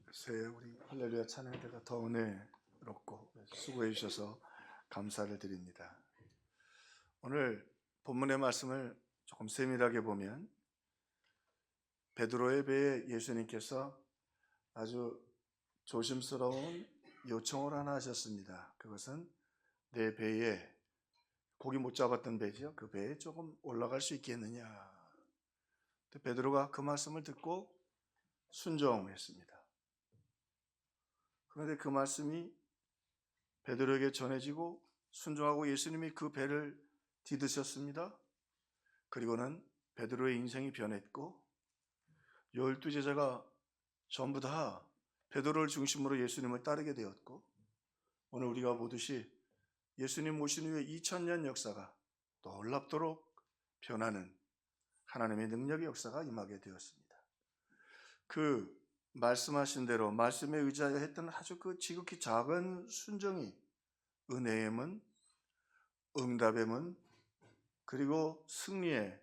글쎄 우리 할렐루야 찬양대가 더 은혜롭고 수고해 주셔서 감사를 드립니다. 오늘 본문의 말씀을 조금 세밀하게 보면 베드로의 배에 예수님께서 아주 조심스러운 요청을 하나 하셨습니다. 그것은 내 배에, 고기 못 잡았던 배죠, 그 배에 조금 올라갈 수 있겠느냐. 베드로가 그 말씀을 듣고 순종했습니다. 그런데 그 말씀이 베드로에게 전해지고 순종하고 예수님이 그 배를 디드셨습니다. 그리고는 베드로의 인생이 변했고 12제자가 전부 다 베드로를 중심으로 예수님을 따르게 되었고, 오늘 우리가 보듯이 예수님 오신 후에 2000년 역사가 놀랍도록 변하는 하나님의 능력의 역사가 임하게 되었습니다. 그 말씀하신 대로 말씀에 의지하여 했던 아주 그 지극히 작은 순종이 은혜의 문, 응답의 문, 그리고 승리의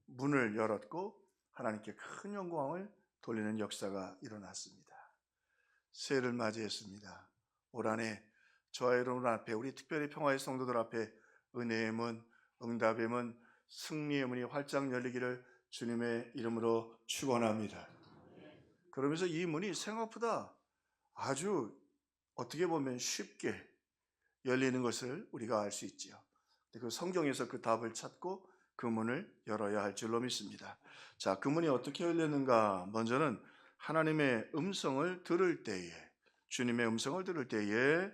문을 열었고 하나님께 큰 영광을 돌리는 역사가 일어났습니다. 새해를 맞이했습니다. 올 한해 저와 여러분 앞에, 우리 특별히 평화의 성도들 앞에 은혜의 문, 응답의 문, 승리의 문이 활짝 열리기를 주님의 이름으로 축원합니다. 그러면서 이 문이 생각보다 아주 어떻게 보면 쉽게 열리는 것을 우리가 알 수 있지요. 그 성경에서 그 답을 찾고 그 문을 열어야 할 줄로 믿습니다. 자, 그 문이 어떻게 열렸는가? 먼저는 하나님의 음성을 들을 때에, 주님의 음성을 들을 때에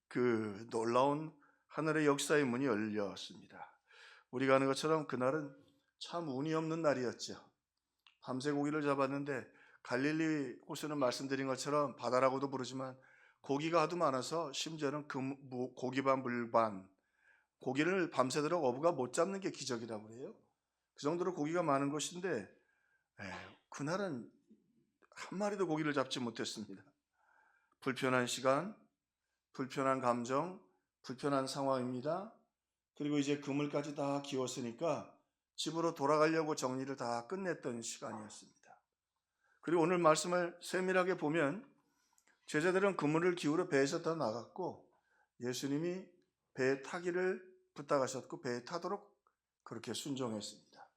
그 놀라운 하늘의 역사의 문이 열렸습니다. 우리가 아는 것처럼 그날은 참 운이 없는 날이었죠. 밤새 고기를 잡았는데 갈릴리 호수는 말씀드린 것처럼 바다라고도 부르지만 고기가 하도 많아서 심지어는 고기 반 물 반, 고기를 밤새도록 어부가 못 잡는 게 기적이라고 그래요. 그 정도로 고기가 많은 것인데 그날은 한 마리도 고기를 잡지 못했습니다. 불편한 시간, 불편한 감정, 불편한 상황입니다. 그리고 이제 그물까지 다 기웠으니까 집으로 돌아가려고 정리를 다 끝냈던 시간이었습니다. 그리고 오늘 말씀을 세밀하게 보면 제자들은 그물을 기울여 배에서 다 나갔고 예수님이 배에 타기를 부탁하셨고 배에 타도록 그렇게 순종했습니다.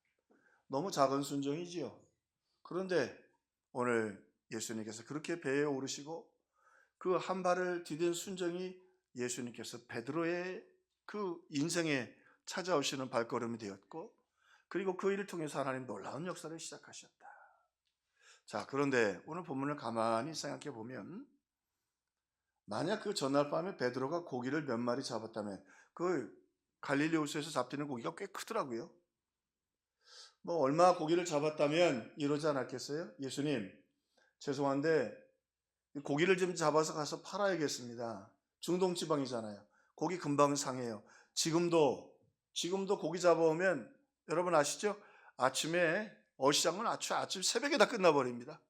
너무 작은 순종이지요. 그런데 오늘 예수님께서 그렇게 배에 오르시고 그 한 발을 디딘 순종이 예수님께서 베드로의 그 인생에 찾아오시는 발걸음이 되었고, 그리고 그 일을 통해서 하나님 놀라운 역사를 시작하셨다. 자, 그런데 오늘 본문을 가만히 생각해 보면 만약 그 전날 밤에 베드로가 고기를 몇 마리 잡았다면 그 갈릴리 호수에서 잡히는 고기가 꽤 크더라고요. 뭐 얼마 고기를 잡았다면 이러지 않았겠어요? 예수님, 죄송한데 고기를 좀 잡아서 가서 팔아야겠습니다. 중동 지방이잖아요. 고기 금방 상해요. 지금도 고기 잡아오면 여러분 아시죠? 아침에 어시장은 아침 새벽에 다 끝나버립니다.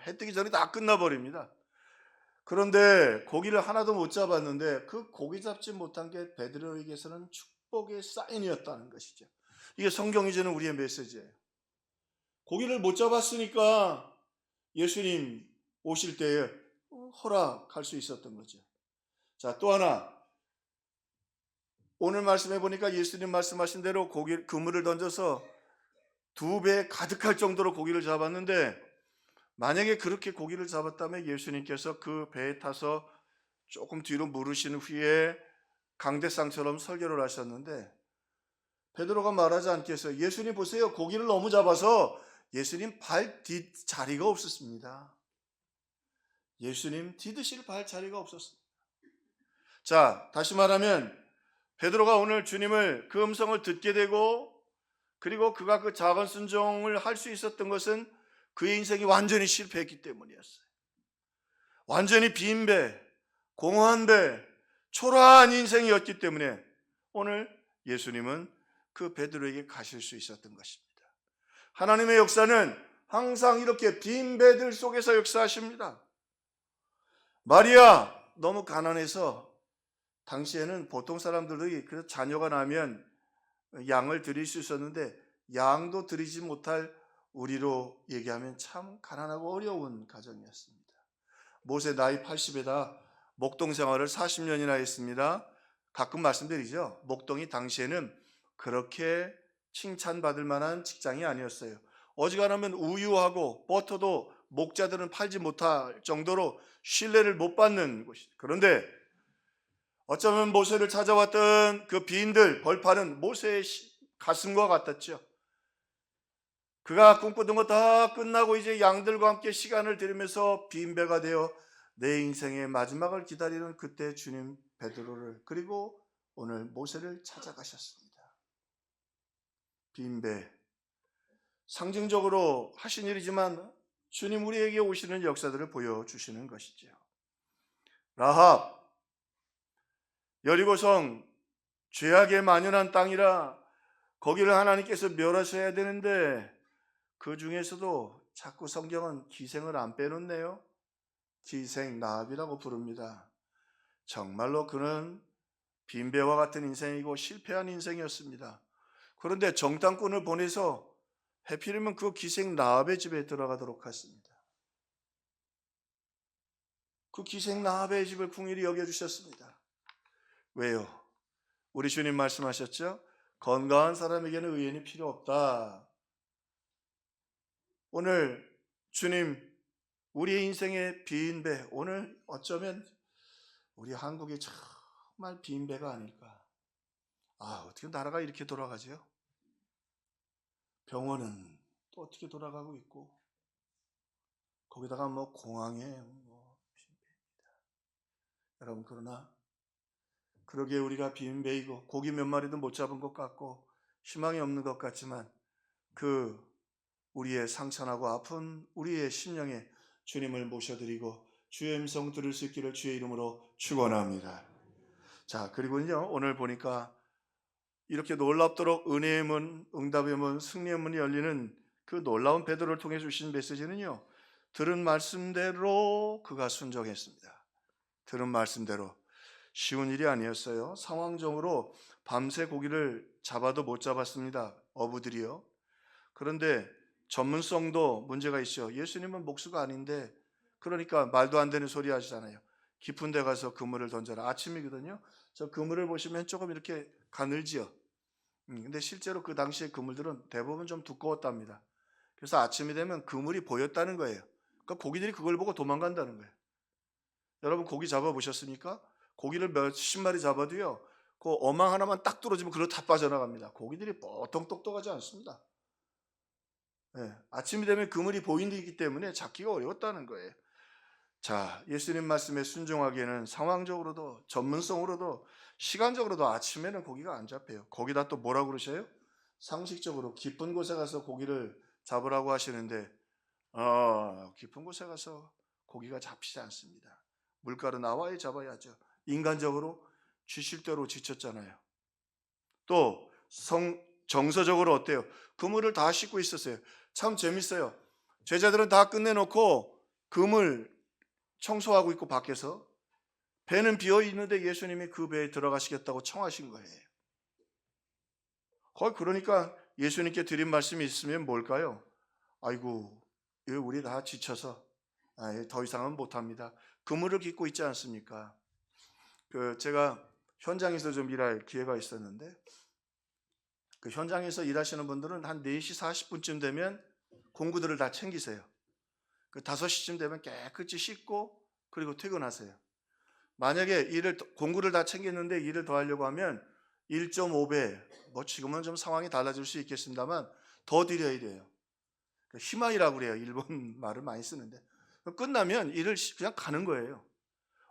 해 뜨기 전에 다 끝나버립니다. 그런데 고기를 하나도 못 잡았는데 그 고기 잡지 못한 게 베드로에게서는 축복의 사인이었다는 것이죠. 이게 성경이 주는 우리의 메시지예요. 고기를 못 잡았으니까 예수님 오실 때에 허락할 수 있었던 거죠. 자, 또 하나, 오늘 말씀해 보니까 예수님 말씀하신 대로 그물을 던져서 2배 가득할 정도로 고기를 잡았는데, 만약에 그렇게 고기를 잡았다면 예수님께서 그 배에 타서 조금 뒤로 물으신 후에 강대상처럼 설교를 하셨는데 베드로가 말하지 않겠어요. 예수님 보세요, 고기를 너무 잡아서 예수님 발 뒷자리가 없었습니다. 예수님 디드실 발 자리가 없었습니다. 자, 다시 말하면 베드로가 오늘 주님을 그 음성을 듣게 되고 그리고 그가 그 작은 순종을 할 수 있었던 것은 그의 인생이 완전히 실패했기 때문이었어요. 완전히 빈 배, 공허한 배, 초라한 인생이었기 때문에 오늘 예수님은 그 베드로에게 가실 수 있었던 것입니다. 하나님의 역사는 항상 이렇게 빈 배들 속에서 역사하십니다. 마리아 너무 가난해서 당시에는 보통 사람들이 그 자녀가 나면 양을 드릴 수 있었는데 양도 드리지 못할 우리로 얘기하면 참 가난하고 어려운 가정이었습니다. 모세 나이 80에다 목동 생활을 40년이나 했습니다. 가끔 말씀드리죠. 목동이 당시에는 그렇게 칭찬받을 만한 직장이 아니었어요. 어지간하면 우유하고 버터도 목자들은 팔지 못할 정도로 신뢰를 못 받는 곳이죠. 그런데 어쩌면 모세를 찾아왔던 그 비인들 벌판은 모세의 가슴과 같았죠. 그가 꿈꾸던 거 다 끝나고 이제 양들과 함께 시간을 들이면서 빈배가 되어 내 인생의 마지막을 기다리는 그때 주님 베드로를 그리고 오늘 모세를 찾아가셨습니다. 빈배, 상징적으로 하신 일이지만 주님 우리에게 오시는 역사들을 보여주시는 것이죠. 라합, 여리고성 죄악에 만연한 땅이라 거기를 하나님께서 멸하셔야 되는데 그 중에서도 자꾸 성경은 기생을 안 빼놓네요. 기생 라합이라고 부릅니다. 정말로 그는 빈배와 같은 인생이고 실패한 인생이었습니다. 그런데 정탐꾼을 보내서 해필이면 그 기생 라합의 집에 들어가도록 했습니다. 그 기생 라합의 집을 궁일이 여겨주셨습니다. 왜요? 우리 주님 말씀하셨죠? 건강한 사람에게는 의인이 필요 없다. 오늘 주님 우리의 인생의 빈배, 오늘 어쩌면 우리 한국이 정말 빈배가 아닐까. 어떻게 나라가 이렇게 돌아가죠? 병원은 또 어떻게 돌아가고 있고 거기다가 뭐 공항에 빈배입니다. 여러분 그러나 그러기에 우리가 빈배이고 고기 몇 마리도 못 잡은 것 같고 희망이 없는 것 같지만 그 우리의 상처나고 아픈 우리의 심령에 주님을 모셔드리고 주의 음성 들을 수 있기를 주의 이름으로 축원합니다. 자, 그리고요 오늘 보니까 이렇게 놀랍도록 은혜의 문, 응답의 문, 승리의 문이 열리는 그 놀라운 베드로를 통해 주신 메시지는요, 들은 말씀대로 그가 순종했습니다. 들은 말씀대로. 쉬운 일이 아니었어요. 상황적으로 밤새 고기를 잡아도 못 잡았습니다. 어부들이요. 그런데 전문성도 문제가 있어요. 예수님은 목수가 아닌데 그러니까 말도 안 되는 소리 하시잖아요. 깊은 데 가서 그물을 던져라. 아침이거든요. 저 그물을 보시면 조금 이렇게 가늘지요. 근데 실제로 그 당시의 그물들은 대부분 좀 두꺼웠답니다. 그래서 아침이 되면 그물이 보였다는 거예요. 그러니까 고기들이 그걸 보고 도망간다는 거예요. 여러분 고기 잡아보셨습니까? 고기를 몇십 마리 잡아도요, 그 어망 하나만 딱 뚫어지면 그로 다 빠져나갑니다. 고기들이 보통 똑똑하지 않습니다. 네, 아침이 되면 그물이 보이기 때문에 잡기가 어려웠다는 거예요. 자, 예수님 말씀에 순종하기에는 상황적으로도 전문성으로도 시간적으로도 아침에는 고기가 안 잡혀요. 거기다 또 뭐라고 그러셔요? 상식적으로 깊은 곳에 가서 고기를 잡으라고 하시는데 깊은 곳에 가서 고기가 잡히지 않습니다. 물가로 나와야 잡아야죠. 인간적으로 지칠 대로 지쳤잖아요. 또 정서적으로 어때요? 그물을 다 싣고 있었어요. 참 재밌어요. 제자들은 다 끝내놓고 그물 청소하고 있고 밖에서 배는 비어 있는데 예수님이 그 배에 들어가시겠다고 청하신 거예요. 거의 그러니까 예수님께 드린 말씀이 있으면 뭘까요? 아이고, 우리 다 지쳐서 더 이상은 못합니다. 그물을 깃고 있지 않습니까? 제가 현장에서 좀 일할 기회가 있었는데 그 현장에서 일하시는 분들은 한 4시 40분쯤 되면 공구들을 다 챙기세요. 그 5시쯤 되면 깨끗이 씻고 그리고 퇴근하세요. 만약에 공구를 다 챙겼는데 일을 더 하려고 하면 1.5배, 뭐 지금은 좀 상황이 달라질 수 있겠습니다만 더 드려야 돼요. 희망이라고 그래요. 일본 말을 많이 쓰는데. 끝나면 일을 그냥 가는 거예요.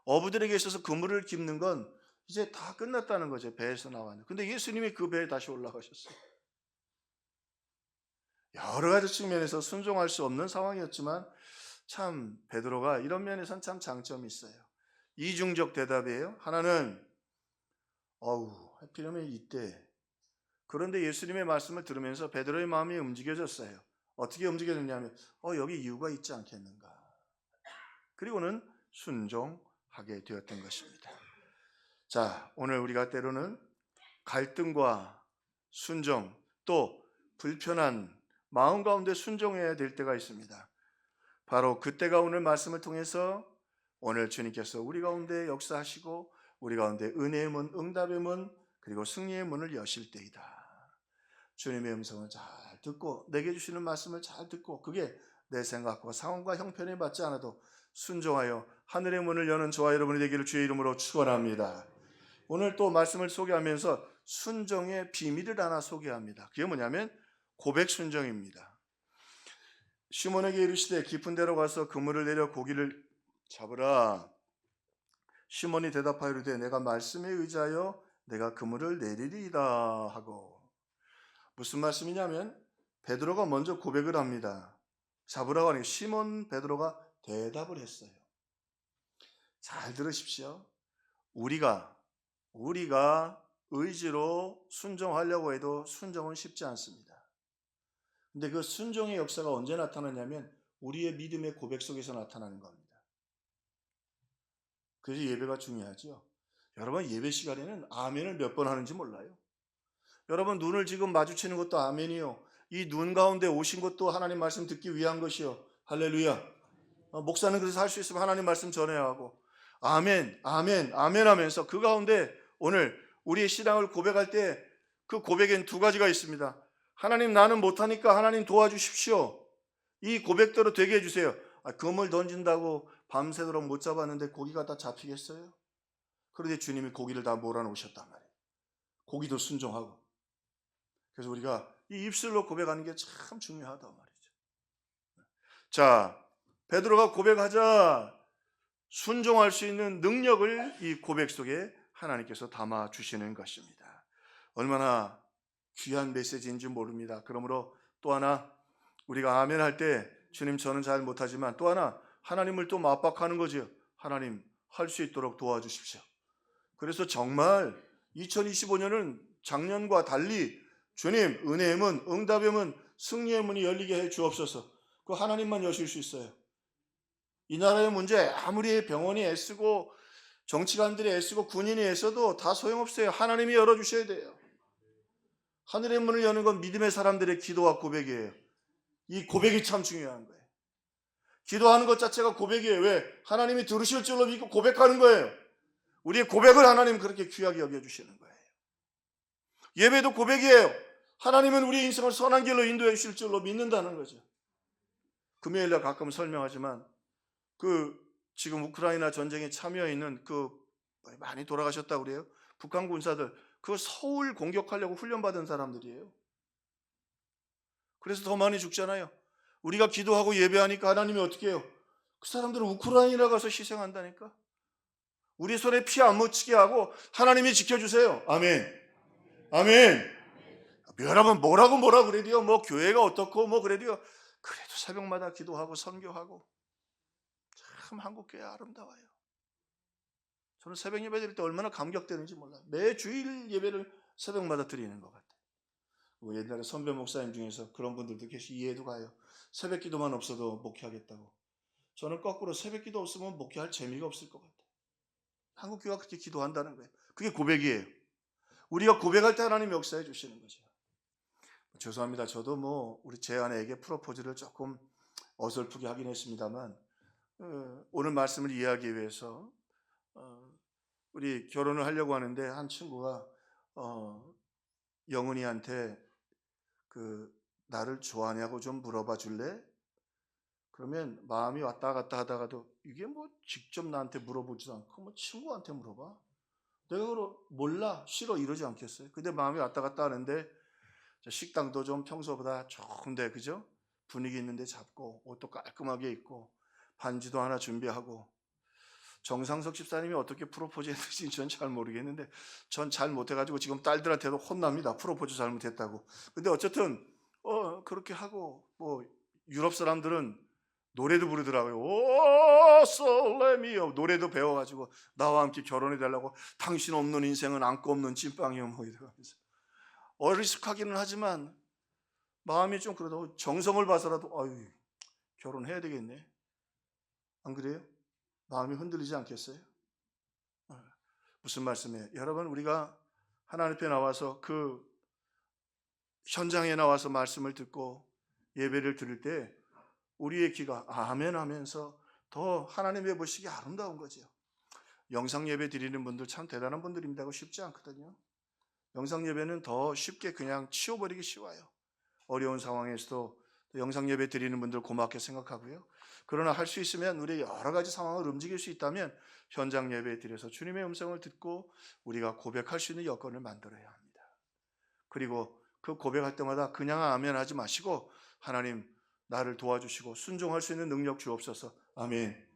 어부들에게 있어서 그물을 깁는 건 이제 다 끝났다는 거죠. 배에서 나왔는데. 근데 예수님이 그 배에 다시 올라가셨어요. 여러 가지 측면에서 순종할 수 없는 상황이었지만 참 베드로가 이런 면에서는 참 장점이 있어요. 이중적 대답이에요. 하나는 하필이면 이때. 그런데 예수님의 말씀을 들으면서 베드로의 마음이 움직여졌어요. 어떻게 움직여졌냐면 여기 이유가 있지 않겠는가. 그리고는 순종하게 되었던 것입니다. 자, 오늘 우리가 때로는 갈등과 순종 또 불편한 마음 가운데 순종해야 될 때가 있습니다. 바로 그때가 오늘 말씀을 통해서 오늘 주님께서 우리 가운데 역사하시고 우리 가운데 은혜의 문, 응답의 문, 그리고 승리의 문을 여실 때이다. 주님의 음성을 잘 듣고 내게 주시는 말씀을 잘 듣고 그게 내 생각과 상황과 형편에 맞지 않아도 순종하여 하늘의 문을 여는 저와 여러분이 되기를 주의 이름으로 축원합니다. 오늘 또 말씀을 소개하면서 순종의 비밀을 하나 소개합니다. 그게 뭐냐면 고백 순종입니다. 시몬에게 이르시되 깊은 데로 가서 그물을 내려 고기를 잡으라. 시몬이 대답하여 이르되 내가 말씀에 의지하여 내가 그물을 내리리이다 하고. 무슨 말씀이냐면 베드로가 먼저 고백을 합니다. 잡으라고 하니 시몬 베드로가 대답을 했어요. 잘 들으십시오. 우리가 의지로 순종하려고 해도 순종은 쉽지 않습니다. 근데 그 순종의 역사가 언제 나타나냐면 우리의 믿음의 고백 속에서 나타나는 겁니다. 그래서 예배가 중요하죠. 여러분 예배 시간에는 아멘을 몇 번 하는지 몰라요. 여러분 눈을 지금 마주치는 것도 아멘이요. 이 눈 가운데 오신 것도 하나님 말씀 듣기 위한 것이요. 할렐루야. 목사는 그래서 할 수 있으면 하나님 말씀 전해야 하고 아멘, 아멘, 아멘 하면서 그 가운데 오늘 우리의 신앙을 고백할 때 그 고백엔 두 가지가 있습니다. 하나님 나는 못하니까 하나님 도와주십시오. 이 고백대로 되게 해주세요. 그물 던진다고 밤새도록 못 잡았는데 고기가 다 잡히겠어요? 그런데 주님이 고기를 다 몰아놓으셨단 말이에요. 고기도 순종하고. 그래서 우리가 이 입술로 고백하는 게 참 중요하단 말이죠. 자, 베드로가 고백하자 순종할 수 있는 능력을 이 고백 속에 하나님께서 담아 주시는 것입니다. 얼마나 귀한 메시지인지 모릅니다. 그러므로 또 하나 우리가 아멘 할 때 주님 저는 잘 못하지만 또 하나 하나님을 또 맞박하는 거죠. 하나님 할 수 있도록 도와주십시오. 그래서 정말 2025년은 작년과 달리 주님 은혜의 문, 응답의 문, 승리의 문이 열리게 해 주옵소서. 그 하나님만 여실 수 있어요. 이 나라의 문제 아무리 병원이 애쓰고 정치관들이 애쓰고 군인이 애써도 다 소용없어요. 하나님이 열어주셔야 돼요. 하늘의 문을 여는 건 믿음의 사람들의 기도와 고백이에요. 이 고백이 참 중요한 거예요. 기도하는 것 자체가 고백이에요. 왜? 하나님이 들으실 줄로 믿고 고백하는 거예요. 우리의 고백을 하나님 그렇게 귀하게 여겨주시는 거예요. 예배도 고백이에요. 하나님은 우리 인생을 선한 길로 인도해 주실 줄로 믿는다는 거죠. 금요일날 가끔 설명하지만 지금 우크라이나 전쟁에 참여해 있는 많이 돌아가셨다고 그래요. 북한 군사들 그 서울 공격하려고 훈련받은 사람들이에요. 그래서 더 많이 죽잖아요. 우리가 기도하고 예배하니까 하나님이 어떻게 해요? 그 사람들은 우크라이나 가서 희생한다니까. 우리 손에 피 안 묻히게 하고 하나님이 지켜주세요. 아멘. 아멘. 여러분 뭐라고 그래도요. 뭐 교회가 어떻고 뭐 그래도요. 그래도 새벽마다 기도하고 선교하고 참 한국 교회 아름다워요. 저는 새벽 예배 드릴 때 얼마나 감격되는지 몰라요. 매 주일 예배를 새벽마다 드리는 것 같아요. 옛날에 선배 목사님 중에서 그런 분들도 계시 이해도 가요. 새벽 기도만 없어도 목회하겠다고. 저는 거꾸로 새벽 기도 없으면 목회할 재미가 없을 것 같아요. 한국 교회가 그렇게 기도한다는 거예요. 그게 고백이에요. 우리가 고백할 때 하나님이 역사해 주시는 거죠. 죄송합니다. 저도 우리 제 아내에게 프로포즈를 조금 어설프게 하긴 했습니다만 오늘 말씀을 이해하기 위해서 우리 결혼을 하려고 하는데 한 친구가 영은이한테 나를 좋아하냐고 좀 물어봐 줄래? 그러면 마음이 왔다 갔다 하다가도 이게 직접 나한테 물어보지도 않고 친구한테 물어봐? 내가 몰라, 싫어 이러지 않겠어요? 근데 마음이 왔다 갔다 하는데 식당도 좀 평소보다 좋은데 그죠? 분위기 있는데 잡고 옷도 깔끔하게 입고 반지도 하나 준비하고 정상석 집사님이 어떻게 프로포즈 했는지 전 잘 모르겠는데 전 잘 못해가지고 지금 딸들한테도 혼납니다. 프로포즈 잘못했다고. 근데 어쨌든 그렇게 하고 유럽 사람들은 노래도 부르더라고요. 오 솔레미오 노래도 배워가지고 나와 함께 결혼해달라고. 당신 없는 인생은 안고 없는 찐빵이요 이러면서 어리숙하기는 하지만 마음이 좀 그래도 정성을 봐서라도 결혼해야 되겠네. 안 그래요? 마음이 흔들리지 않겠어요? 무슨 말씀이에요? 여러분 우리가 하나님 앞에 나와서 그 현장에 나와서 말씀을 듣고 예배를 드릴 때 우리의 귀가 아멘 하면서 더 하나님의 보시기 아름다운 거죠. 영상 예배 드리는 분들 참 대단한 분들입니다. 쉽지 않거든요. 영상 예배는 더 쉽게 그냥 치워버리기 쉬워요. 어려운 상황에서도 영상 예배 드리는 분들 고맙게 생각하고요. 그러나 할 수 있으면 우리 여러 가지 상황을 움직일 수 있다면 현장 예배 드려서 주님의 음성을 듣고 우리가 고백할 수 있는 여건을 만들어야 합니다. 그리고 그 고백할 때마다 그냥 아멘 하지 마시고 하나님 나를 도와주시고 순종할 수 있는 능력 주옵소서. 아멘.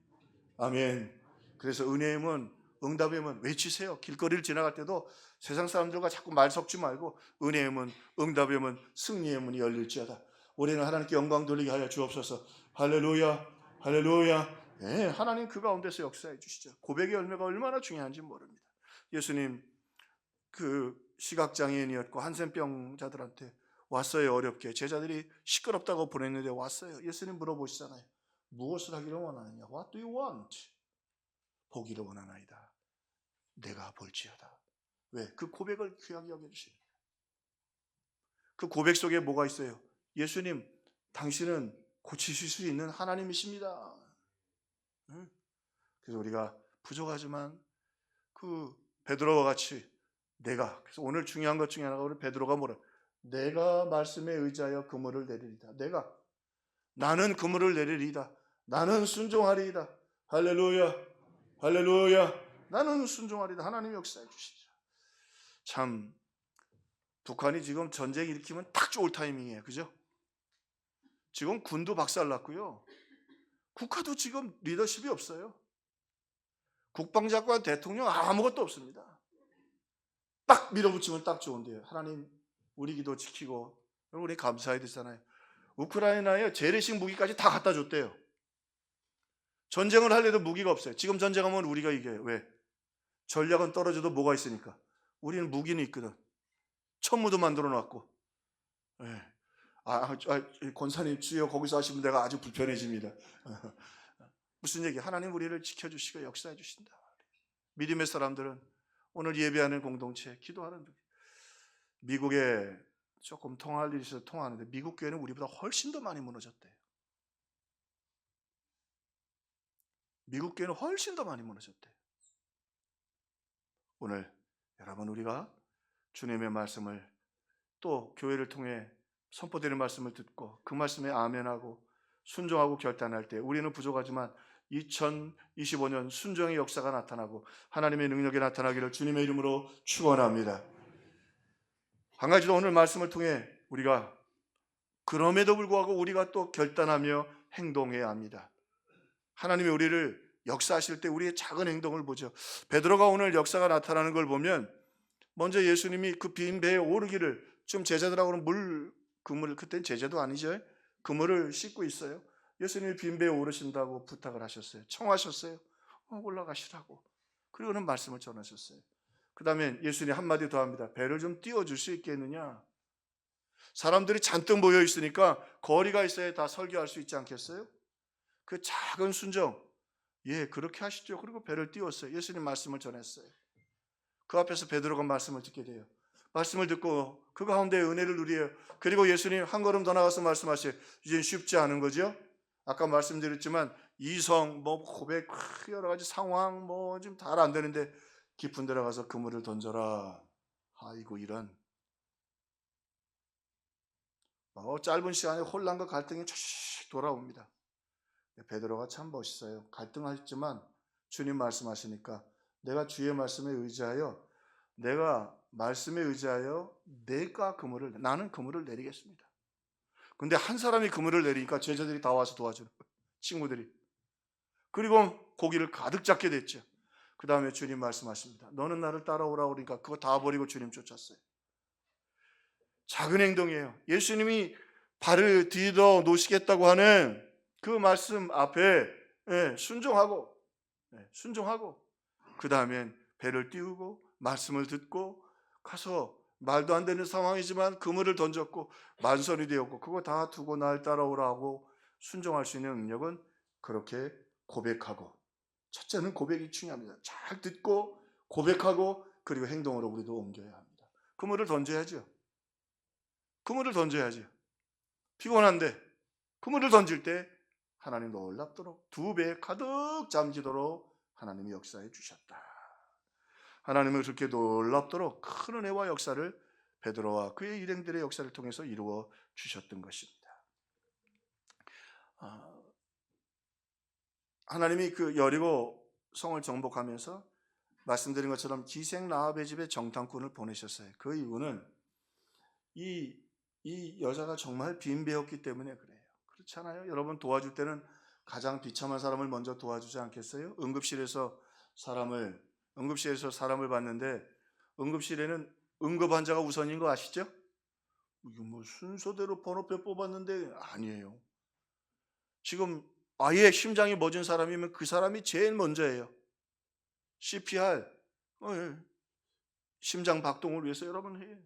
아멘. 그래서 은혜의 문, 응답의 문 외치세요. 길거리를 지나갈 때도 세상 사람들과 자꾸 말 섞지 말고 은혜의 문, 응답의 문, 승리의 문이 열릴지어다. 올해는 하나님께 영광 돌리게 하여 주옵소서. 할렐루야, 할렐루야. 네, 하나님 그 가운데서 역사해 주시죠. 고백의 열매가 얼마나 중요한지 모릅니다. 예수님 그 시각장애인이었고 한센병자들한테 왔어요. 어렵게 제자들이 시끄럽다고 보냈는데 왔어요. 예수님 물어보시잖아요. 무엇을 하기를 원하느냐? What do you want? 보기를 원하나이다. 내가 볼지어다. 왜? 그 고백을 귀하게 여겨주십니다. 그 고백 속에 뭐가 있어요? 예수님, 당신은 고치실 수 있는 하나님이십니다. 그래서 우리가 부족하지만 그 베드로와 같이 그래서 오늘 중요한 것 중에 하나가 우리 베드로가 뭐라? 내가 말씀에 의지하여 그물을 내리리다. 나는 그물을 내리리다. 나는 순종하리이다. 할렐루야, 할렐루야. 나는 순종하리이다. 하나님 역사해 주시죠. 참 북한이 지금 전쟁 일으키면 딱 좋을 타이밍이에요. 그죠? 지금 군도 박살났고요. 국가도 지금 리더십이 없어요. 국방장관, 대통령 아무것도 없습니다. 딱 밀어붙이면 딱 좋은데요. 하나님 우리 기도 지키고 우리 감사해야 되잖아요. 우크라이나에 재래식 무기까지 다 갖다 줬대요. 전쟁을 하려도 무기가 없어요. 지금 전쟁하면 우리가 이겨요. 왜? 전략은 떨어져도 뭐가 있으니까. 우리는 무기는 있거든. 천무도 만들어 놨고. 네. 권사님 주여 거기서 하시면 내가 아주 불편해집니다. 무슨 얘기? 하나님 우리를 지켜주시고 역사해 주신다. 믿음의 사람들은 오늘 예배하는 공동체, 기도하는 미국에 조금 통할 일이 있어서 통하는데 미국 교회는 우리보다 훨씬 더 많이 무너졌대요. 미국 교회는 훨씬 더 많이 무너졌대요. 오늘 여러분 우리가 주님의 말씀을 또 교회를 통해 선포되는 말씀을 듣고 그 말씀에 아멘하고 순종하고 결단할 때 우리는 부족하지만 2025년 순종의 역사가 나타나고 하나님의 능력이 나타나기를 주님의 이름으로 축원합니다. 한 가지 더 오늘 말씀을 통해 우리가 그럼에도 불구하고 우리가 또 결단하며 행동해야 합니다. 하나님이 우리를 역사하실 때 우리의 작은 행동을 보죠. 베드로가 오늘 역사가 나타나는 걸 보면 먼저 예수님이 그 빈 배에 오르기를 좀 제자들하고는 그물을 그때는 제자도 아니죠. 그물을 씻고 있어요. 예수님이 빈 배에 오르신다고 부탁을 하셨어요. 청하셨어요. 올라가시라고. 그리고는 말씀을 전하셨어요. 그 다음에 예수님이 한마디 더 합니다. 배를 좀 띄워줄 수 있겠느냐? 사람들이 잔뜩 모여 있으니까 거리가 있어야 다 설교할 수 있지 않겠어요? 그 작은 순종, 그렇게 하시죠. 그리고 배를 띄웠어요. 예수님 말씀을 전했어요. 그 앞에서 베드로가 말씀을 듣게 돼요. 말씀을 듣고 그 가운데 은혜를 누려요. 그리고 예수님 한 걸음 더 나가서 말씀하셔요. 이젠 쉽지 않은 거죠. 아까 말씀드렸지만 이성, 고백, 여러 가지 상황, 지금 다 안 되는데 깊은 데 가서 그물을 던져라. 아이고 이런. 짧은 시간에 혼란과 갈등이 쫙 돌아옵니다. 베드로가 참 멋있어요. 갈등하셨지만 주님 말씀하시니까 내가 주의 말씀에 의지하여 내가 나는 그물을 내리겠습니다. 근데 한 사람이 그물을 내리니까 제자들이 다 와서 도와주는 거예요. 친구들이. 그리고 고기를 가득 잡게 됐죠. 그 다음에 주님 말씀하십니다. 너는 나를 따라오라 그러니까 그거 다 버리고 주님 쫓았어요. 작은 행동이에요. 예수님이 발을 디뎌 놓으시겠다고 하는 그 말씀 앞에 순종하고 그 다음엔 배를 띄우고 말씀을 듣고 가서 말도 안 되는 상황이지만 그물을 던졌고 만선이 되었고 그거 다 두고 날 따라오라고 순종할 수 있는 능력은 그렇게 고백하고, 첫째는 고백이 중요합니다. 잘 듣고 고백하고 그리고 행동으로 우리도 옮겨야 합니다. 그물을 던져야죠. 피곤한데 그물을 던질 때 하나님 놀랍도록 2배 가득 잠기도록 하나님이 역사해 주셨다. 하나님은 그렇게 놀랍도록 큰 은혜와 역사를 베드로와 그의 일행들의 역사를 통해서 이루어 주셨던 것입니다. 하나님이 그 여리고 성을 정복하면서 말씀드린 것처럼 기생 라합의 집에 정탐꾼을 보내셨어요. 그 이유는 이 여자가 정말 빈배였기 때문에 그래요. 그렇잖아요. 여러분 도와줄 때는 가장 비참한 사람을 먼저 도와주지 않겠어요? 응급실에서 사람을 봤는데 응급실에는 응급 환자가 우선인 거 아시죠? 이거 뭐 순서대로 번호표 뽑았는데 아니에요. 지금 아예 심장이 멎은 사람이면 그 사람이 제일 먼저예요. CPR, 심장 박동을 위해서 여러분 해요.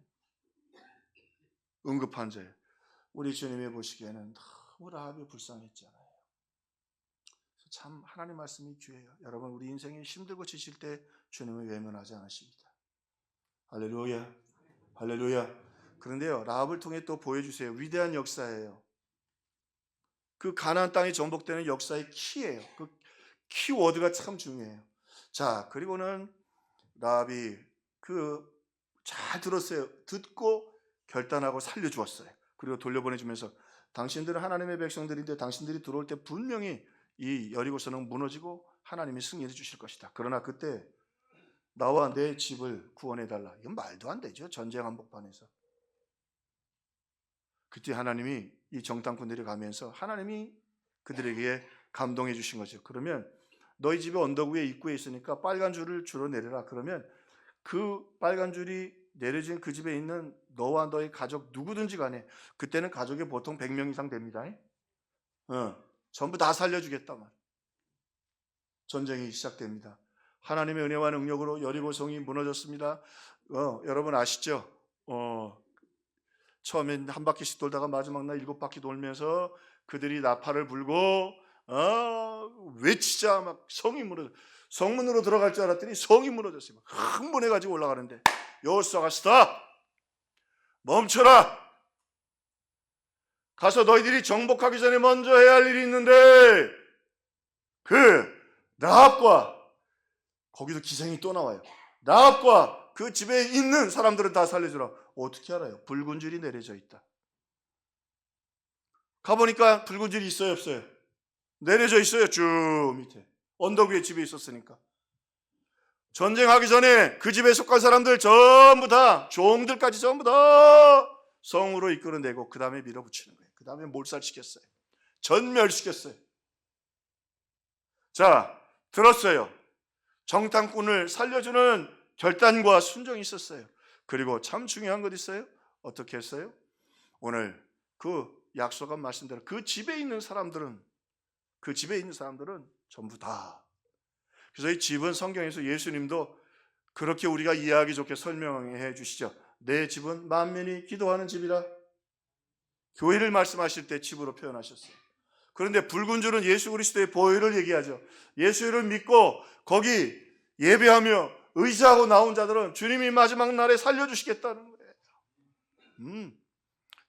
응급 환자예요. 우리 주님이 보시기에는 너무 라합이 불쌍했잖아요. 참 하나님 말씀이 귀해요. 여러분 우리 인생이 힘들고 지칠 때 주님을 외면하지 않으십니다. 할렐루야, 할렐루야. 그런데요, 라합을 통해 또 보여주세요. 위대한 역사예요. 그 가나안 땅이 정복되는 역사의 키예요. 그 키워드가 참 중요해요. 자, 그리고는 라합이 잘 들었어요. 듣고 결단하고 살려주었어요. 그리고 돌려보내주면서 당신들은 하나님의 백성들인데 당신들이 들어올 때 분명히 이 여리고성은 무너지고 하나님이 승리해 주실 것이다. 그러나 그때 나와 내 집을 구원해달라. 이건 말도 안 되죠. 전쟁 한복판에서. 그때 하나님이 이 정탐꾼들이 가면서 하나님이 그들에게 감동해 주신 거죠. 그러면 너희 집의 언덕 위에 입구에 있으니까 빨간 줄을 줄어 내려라. 그러면 그 빨간 줄이 내려진 그 집에 있는 너와 너의 가족 누구든지 간에, 그때는 가족이 보통 100명 이상 됩니다. 전부 다 살려주겠다 말. 전쟁이 시작됩니다. 하나님의 은혜와 능력으로 여리고성이 무너졌습니다. 여러분 아시죠? 처음엔 한 바퀴씩 돌다가 마지막 날 7바퀴 돌면서 그들이 나팔을 불고 외치자 막 성이 무너져. 성문으로 들어갈 줄 알았더니 성이 무너졌어요. 흥분해가지고 올라가는데 여호수아가 스탑! 멈춰라! 가서 너희들이 정복하기 전에 먼저 해야 할 일이 있는데 그 라합과, 거기도 기생이 또 나와요. 라합과 그 집에 있는 사람들은 다 살려주라. 어떻게 알아요? 붉은 줄이 내려져 있다. 가보니까 붉은 줄이 있어요, 없어요? 내려져 있어요. 쭉 밑에 언덕 위에 집에 있었으니까. 전쟁하기 전에 그 집에 속한 사람들 전부 다, 종들까지 전부 다 성으로 이끌어내고 그 다음에 밀어붙이는 거예요. 그 다음에 몰살시켰어요. 전멸시켰어요. 자, 들었어요. 정탐꾼을 살려주는 결단과 순종이 있었어요. 그리고 참 중요한 것 있어요. 어떻게 했어요? 오늘 그 약속한 말씀대로 그 집에 있는 사람들은 전부 다. 그래서 이 집은 성경에서 예수님도 그렇게 우리가 이해하기 좋게 설명해 주시죠. 내 집은 만민이 기도하는 집이라. 교회를 말씀하실 때 집으로 표현하셨어요. 그런데 붉은 줄은 예수 그리스도의 보혈을 얘기하죠. 예수를 믿고 거기 예배하며 의지하고 나온 자들은 주님이 마지막 날에 살려주시겠다는 거예요.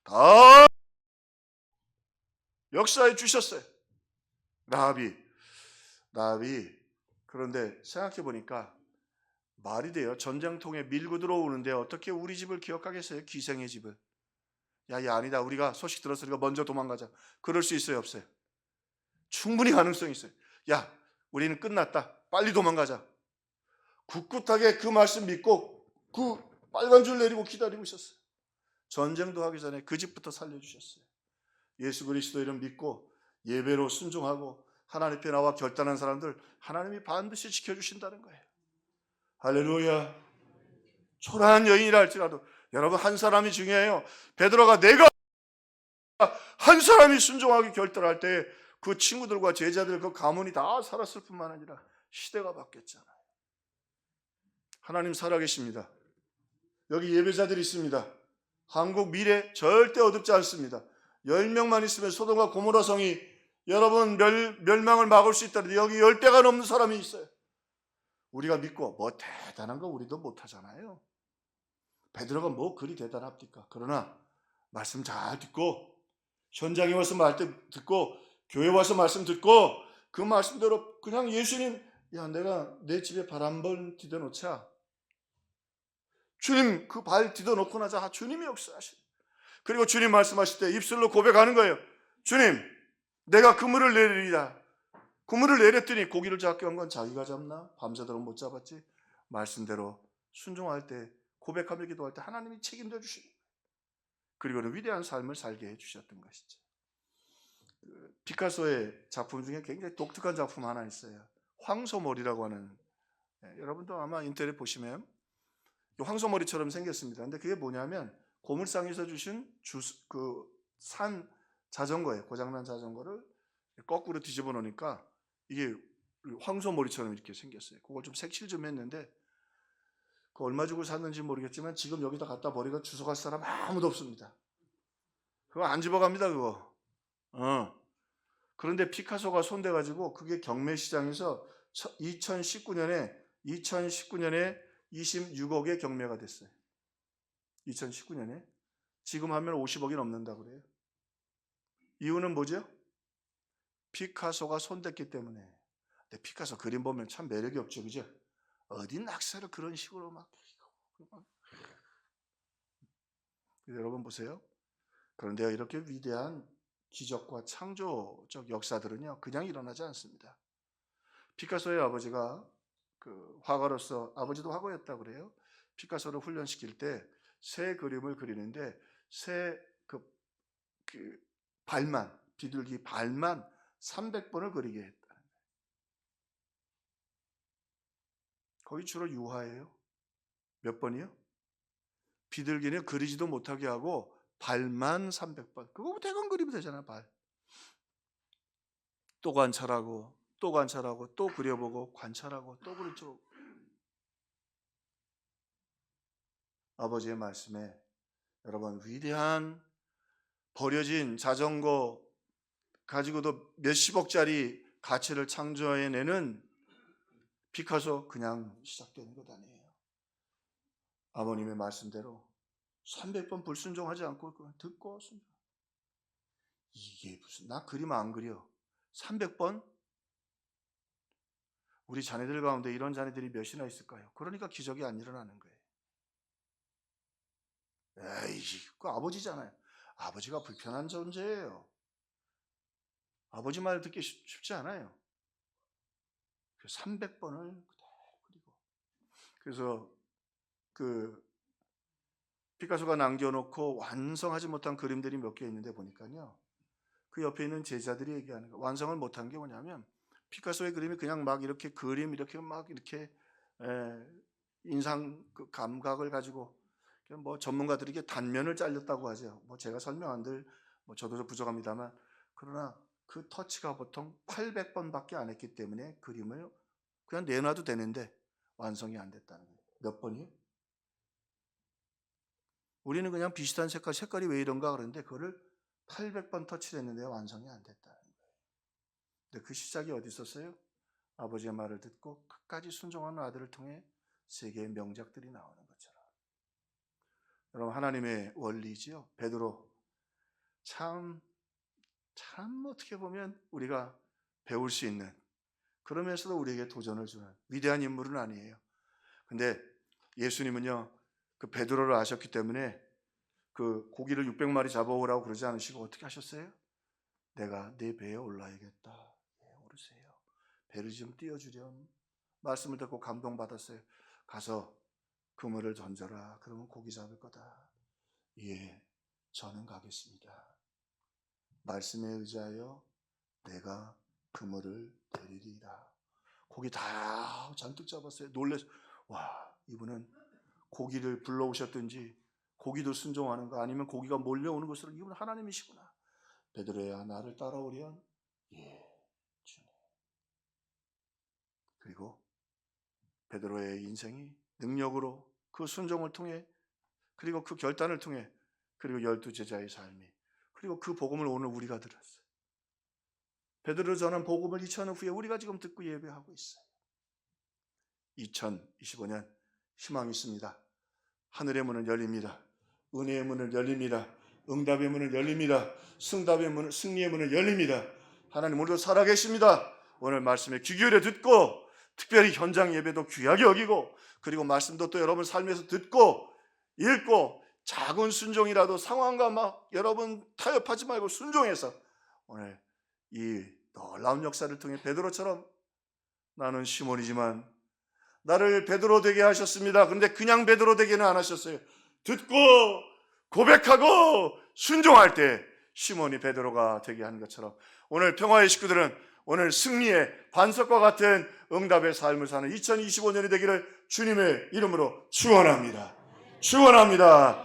다 역사해 주셨어요. 라합이. 그런데 생각해 보니까 말이 돼요. 전쟁통에 밀고 들어오는데 어떻게 우리 집을 기억하겠어요? 기생의 집을. 야, 아니다. 우리가 소식 들었으니까 먼저 도망가자. 그럴 수 있어요, 없어요? 충분히 가능성이 있어요. 야, 우리는 끝났다. 빨리 도망가자. 굳굳하게 그 말씀 믿고 그 빨간 줄 내리고 기다리고 있었어요. 전쟁도 하기 전에 그 집부터 살려주셨어요. 예수 그리스도 이름 믿고 예배로 순종하고 하나님 앞에 나와 결단한 사람들 하나님이 반드시 지켜주신다는 거예요. 할렐루야. 초라한 여인이라 할지라도 여러분 한 사람이 중요해요. 베드로가 내가 한 사람이 순종하기 결단할 때 그 친구들과 제자들 그 가문이 다 살았을 뿐만 아니라 시대가 바뀌었잖아요. 하나님 살아계십니다. 여기 예배자들이 있습니다. 한국 미래 절대 어둡지 않습니다. 10명만 있으면 소돔과 고모라 성이 여러분 멸망을 막을 수 있다는데 여기 10배가 넘는 사람이 있어요. 우리가 믿고 뭐 대단한 거 우리도 못하잖아요. 베드로가 뭐 그리 대단합니까? 그러나 말씀 잘 듣고 현장에 와서 말 때 듣고 교회 와서 말씀 듣고 그 말씀대로 그냥 예수님, 야 내가 내 집에 발 한 번 디뎌 놓자. 주님 그 발 디뎌 놓고 나자 주님이 역사하시. 그리고 주님 말씀하실 때 입술로 고백하는 거예요. 주님 내가 그물을 내리리라. 그물을 내렸더니 고기를 잡게 한 건 자기가 잡나? 밤새도록 못 잡았지. 말씀대로 순종할 때 고백하며 기도할 때 하나님이 책임져 주시고 그리고는 위대한 삶을 살게 해주셨던 것이죠. 피카소의 작품 중에 굉장히 독특한 작품 하나 있어요. 황소머리라고 하는, 여러분도 아마 인터넷 보시면 황소머리처럼 생겼습니다. 근데 그게 뭐냐면 고물상에서 주신 산 자전거예요. 고장난 자전거를 거꾸로 뒤집어 놓으니까 이게 황소머리처럼 이렇게 생겼어요. 그걸 좀 색칠 좀 했는데 그 얼마 주고 샀는지 모르겠지만 지금 여기다 갖다 버리고 주워 갈 사람 아무도 없습니다. 그거 안 집어갑니다 그거. 그런데 피카소가 손대가지고 그게 경매시장에서 2019년에 26억의 경매가 됐어요. 2019년에. 지금 하면 50억이 넘는다 그래요. 이유는 뭐죠? 피카소가 손댔기 때문에. 근데 피카소 그림 보면 참 매력이 없죠, 그죠? 어디 낙서를 그런 식으로 막. 여러분 보세요. 그런데 이렇게 위대한 기적과 창조적 역사들은요 그냥 일어나지 않습니다. 피카소의 아버지가 그 화가로서, 아버지도 화가였다 그래요. 피카소를 훈련시킬 때 새 그림을 그리는데 새 그 발만, 비둘기 발만 300번을 그리게 했다는 거예요. 거기 주로 유화예요. 몇 번이요? 비둘기는 그리지도 못하게 하고 발만 300번. 그거 대강 그리면 되잖아, 발. 또 관찰하고 또 관찰하고 또 그려보고 관찰하고 또 그리죠. 아버지의 말씀에 여러분 위대한 버려진 자전거 가지고도 몇십억짜리 가치를 창조해내는 피카소 그냥 시작되는 것 아니에요. 아버님의 말씀대로 300번 불순종하지 않고 듣고 순종. 이게 무슨, 나 그림 안 그려 300번? 우리 자녀들 가운데 이런 자녀들이 몇이나 있을까요? 그러니까 기적이 안 일어나는 거예요. 에이, 그 아버지잖아요. 아버지가 불편한 존재예요. 아버지 말 듣기 쉽지 않아요. 300번을 그리고 그래서 그 피카소가 남겨놓고 완성하지 못한 그림들이 몇 개 있는데 보니까요. 그 옆에 있는 제자들이 얘기하는 거, 완성을 못한 게 뭐냐면 피카소의 그림이 그냥 막 이렇게 그림 이렇게 막 이렇게 인상 그 감각을 가지고 뭐 전문가들이 이게 단면을 잘렸다고 하죠. 뭐 제가 설명한들 뭐 저도 부족합니다만 그러나 그 터치가 보통 800번밖에 안 했기 때문에 그림을 그냥 내놔도 되는데 완성이 안 됐다는 거예요. 몇 번이요? 우리는 그냥 비슷한 색깔이 왜 이런가 그러는데 그거를 800번 터치를 했는데 완성이 안 됐다는 거예요. 근데 그 시작이 어디 있었어요? 아버지의 말을 듣고 끝까지 순종하는 아들을 통해 세계의 명작들이 나오는 것처럼. 여러분 하나님의 원리지요. 베드로 참 어떻게 보면 우리가 배울 수 있는, 그러면서도 우리에게 도전을 주는 위대한 인물은 아니에요. 근데 예수님은요 그 베드로를 아셨기 때문에 그 고기를 600마리 잡아오라고 그러지 않으시고 어떻게 하셨어요? 내가 네 배에 올라야겠다. 예, 오르세요. 배를 좀 띄워주렴. 말씀을 듣고 감동받았어요. 가서 그물을 던져라. 그러면 고기 잡을 거다. 예, 저는 가겠습니다. 말씀에 의지하여 내가 그물을 내리리라. 고기 다 잔뜩 잡았어요. 놀래서 와, 이분은 고기를 불러오셨든지 고기도 순종하는 거 아니면 고기가 몰려오는 것으로 이분 하나님이시구나. 베드로야 나를 따라오련? 예, 주님. 그리고 베드로의 인생이 능력으로 그 순종을 통해 그리고 그 결단을 통해 그리고 12제자의 삶이 그리고 그 복음을 오늘 우리가 들었어요. 베드로 전한 복음을 2000년 후에 우리가 지금 듣고 예배하고 있어요. 2025년 희망이 있습니다. 하늘의 문은 열립니다. 은혜의 문을 열립니다. 응답의 문은 열립니다. 승리의 문은 열립니다. 하나님 오늘도 살아계십니다. 오늘 말씀에 귀 기울여 듣고 특별히 현장 예배도 귀하게 여기고 그리고 말씀도 또 여러분 삶에서 듣고 읽고 작은 순종이라도 상황과 막 여러분 타협하지 말고 순종해서 오늘 이 놀라운 역사를 통해 베드로처럼 나는 시몬이지만 나를 베드로 되게 하셨습니다. 그런데 그냥 베드로 되게는 안 하셨어요. 듣고 고백하고 순종할 때 시몬이 베드로가 되게 하는 것처럼 오늘 평화의 식구들은 오늘 승리의 반석과 같은 응답의 삶을 사는 2025년이 되기를 주님의 이름으로 축원합니다. 축원합니다.